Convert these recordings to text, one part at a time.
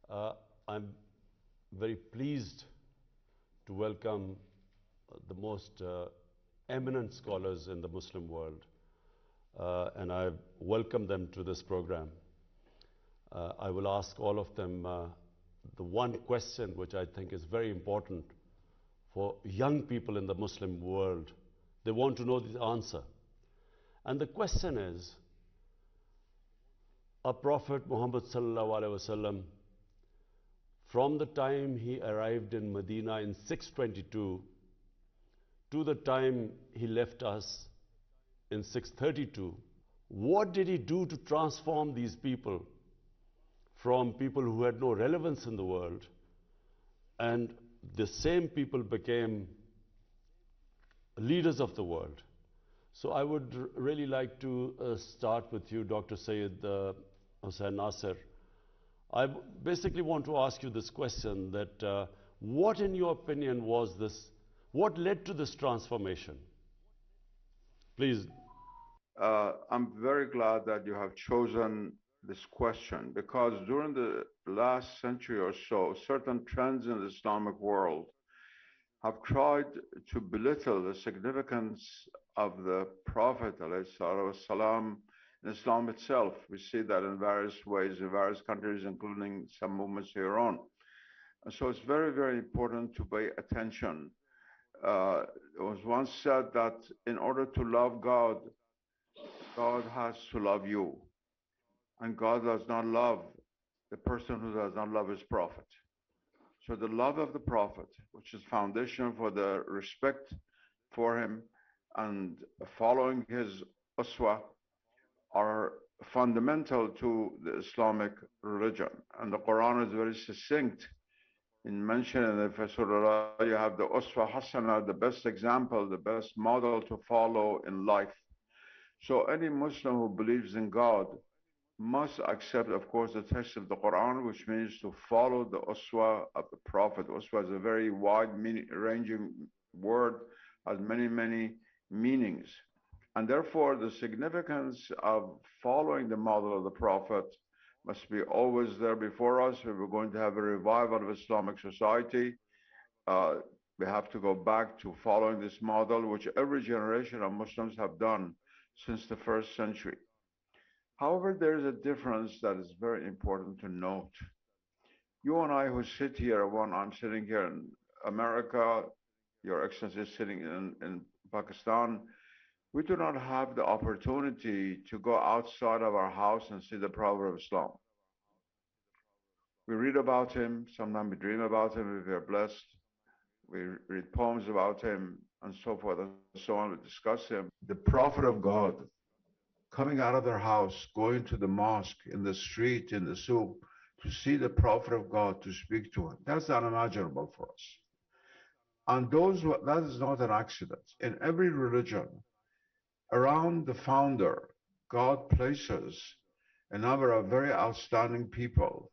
I'm very pleased to welcome the most eminent scholars in the Muslim world, and I welcome them to this program. I will ask all of them the one question which I think is very important for young people in the Muslim world. They want to know the answer. And the question is, our Prophet Muhammad sallallahu alaihi wasallam, from the time he arrived in Medina in 622 to the time he left us in 632, what did he do to transform these people from people who had no relevance in the world, and the same people became leaders of the world? So I would really like to start with you, Dr. Sayyid Hussain Nasir. I basically want to ask you this question, that what in your opinion was this, what led to this transformation? Please. I'm very glad that you have chosen this question, because during the last century or so, certain trends in the Islamic world have tried to belittle the significance of the Prophet ﷺ in Islam itself. We see that in various ways in various countries, including some movements here on. And so it's very, very important to pay attention. It was once said that in order to love God, God has to love you. And God does not love the person who does not love his prophet. So the love of the prophet, which is foundation for the respect for him and following his uswa, are fundamental to the Islamic religion. And the Quran is very succinct in mentioning that for Surah you have the uswa hasana, the best example, the best model to follow in life. So any Muslim who believes in God must accept, of course, the text of the Quran, which means to follow the uswa of the Prophet. Uswa is a very wide-ranging word, has many, many meanings. And therefore, the significance of following the model of the Prophet must be always there before us. If we're going to have a revival of Islamic society, we have to go back to following this model, which every generation of Muslims have done since the first century. However, there is a difference that is very important to note. You and I who sit here, I'm sitting here in America, Your Excellency is sitting in Pakistan, we do not have the opportunity to go outside of our house and see the Prophet of Islam. We read about him, sometimes we dream about him if we are blessed. We read poems about him and so forth and so on. We discuss him. The Prophet of God coming out of their house, going to the mosque, in the street, in the souk, to see the Prophet of God, to speak to him. That's unimaginable for us. And that is not an accident. In every religion, around the founder, God places a number of very outstanding people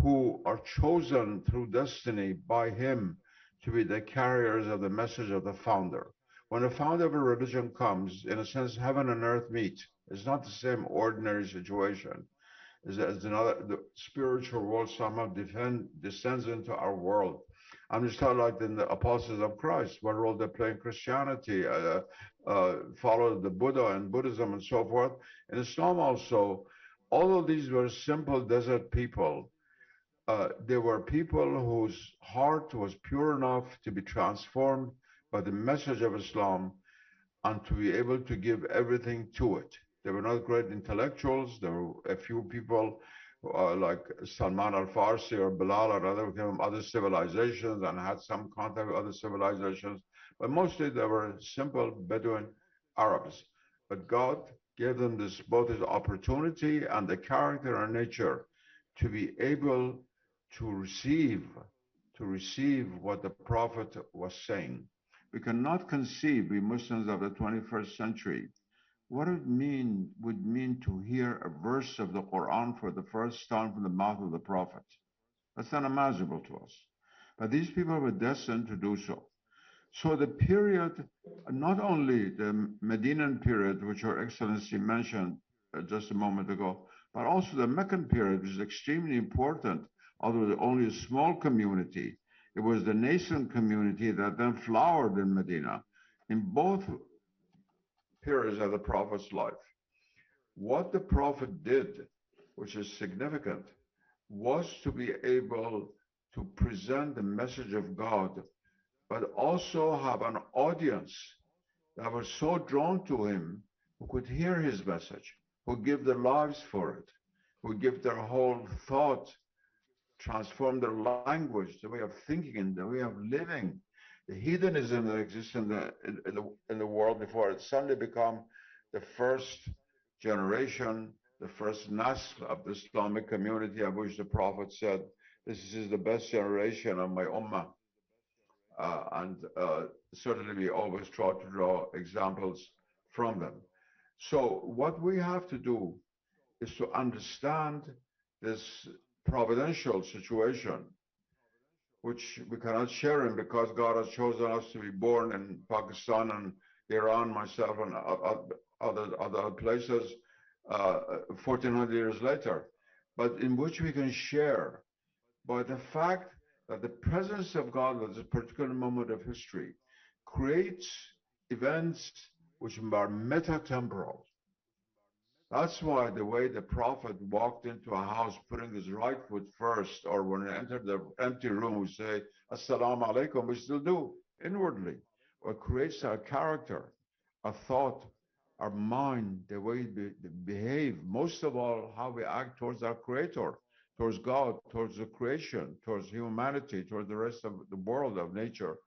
who are chosen through destiny by him to be the carriers of the message of the founder. When the founder of a religion comes, in a sense, heaven and earth meet. It's not the same ordinary situation. The spiritual world somehow descends into our world. I'm just talking like in the apostles of Christ, what role they play in Christianity, follow the Buddha and Buddhism and so forth. In Islam also, all of these were simple desert people. They were people whose heart was pure enough to be transformed by the message of Islam and to be able to give everything to it. They were not great intellectuals. There were a few people like Salman al-Farsi or Bilal or other came from other civilizations and had some contact with other civilizations. But mostly they were simple Bedouin Arabs. But God gave them this both this opportunity and the character and nature to be able to receive what the Prophet was saying. We cannot conceive, we Muslims of the 21st century, what it would mean to hear a verse of the Quran for the first time from the mouth of the Prophet. That's unimaginable to us. But these people were destined to do so. So the period, not only the Medinan period, which Your Excellency mentioned just a moment ago, but also the Meccan period, which is extremely important, although only a small community. It was the nascent community that then flowered in Medina in both periods of the Prophet's life. What the Prophet did, which is significant, was to be able to present the message of God, but also have an audience that was so drawn to him who could hear his message, who give their lives for it, who give their whole thought, transform their language, the way of thinking, and the way of living. The heathenism that exists in the world before it suddenly become the first generation, the first nasl of the Islamic community, of which the Prophet said, "This is the best generation of my ummah." And certainly we always try to draw examples from them. So what we have to do is to understand this providential situation, which we cannot share in because God has chosen us to be born in Pakistan and Iran, myself, and other places 1400 years later, but in which we can share by the fact that the presence of God at a particular moment of history creates events which are meta-temporal. That's why the way the Prophet walked into a house, putting his right foot first, or when he entered the empty room, we say, Assalamu alaikum, we still do inwardly. What creates our character, our thought, our mind, the way we behave, most of all, how we act towards our Creator, towards God, towards the creation, towards humanity, towards the rest of the world of nature.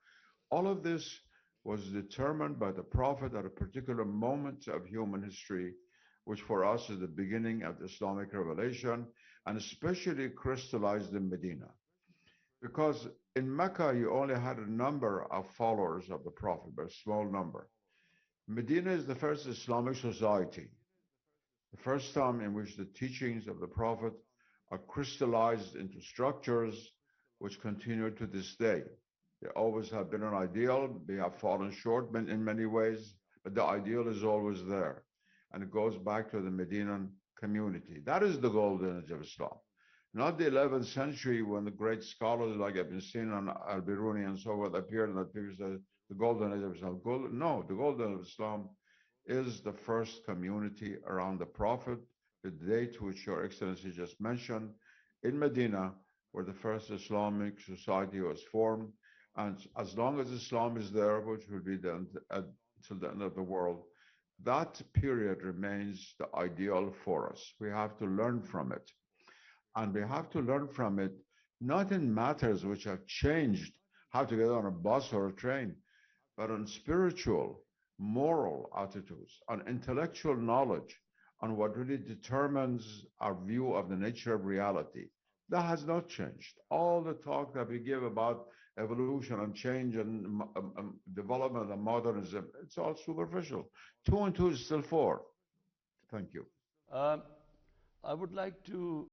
All of this was determined by the Prophet at a particular moment of human history, which for us is the beginning of the Islamic revelation, and especially crystallized in Medina. Because in Mecca, you only had a number of followers of the Prophet, but a small number. Medina is the first Islamic society, the first time in which the teachings of the Prophet are crystallized into structures which continue to this day. They always have been an ideal. They have fallen short in many ways, but the ideal is always there. And it goes back to the Medinan community. That is the golden age of Islam. Not the 11th century when the great scholars like Ibn Sina and Al-Biruni and so forth appeared and that people said the golden age of Islam. No, the golden age of Islam is the first community around the Prophet, the date which Your Excellency just mentioned, in Medina, where the first Islamic society was formed. And as long as Islam is there, which will be until the end of the world, that period remains the ideal for us. We have to learn from it. And we have to learn from it, not in matters which have changed, how to get on a bus or a train, but on spiritual, moral attitudes, on intellectual knowledge, on what really determines our view of the nature of reality. That has not changed. All the talk that we give about evolution and change and development and modernism, it's all superficial. Two and two is still four. Thank you. Um, I would like to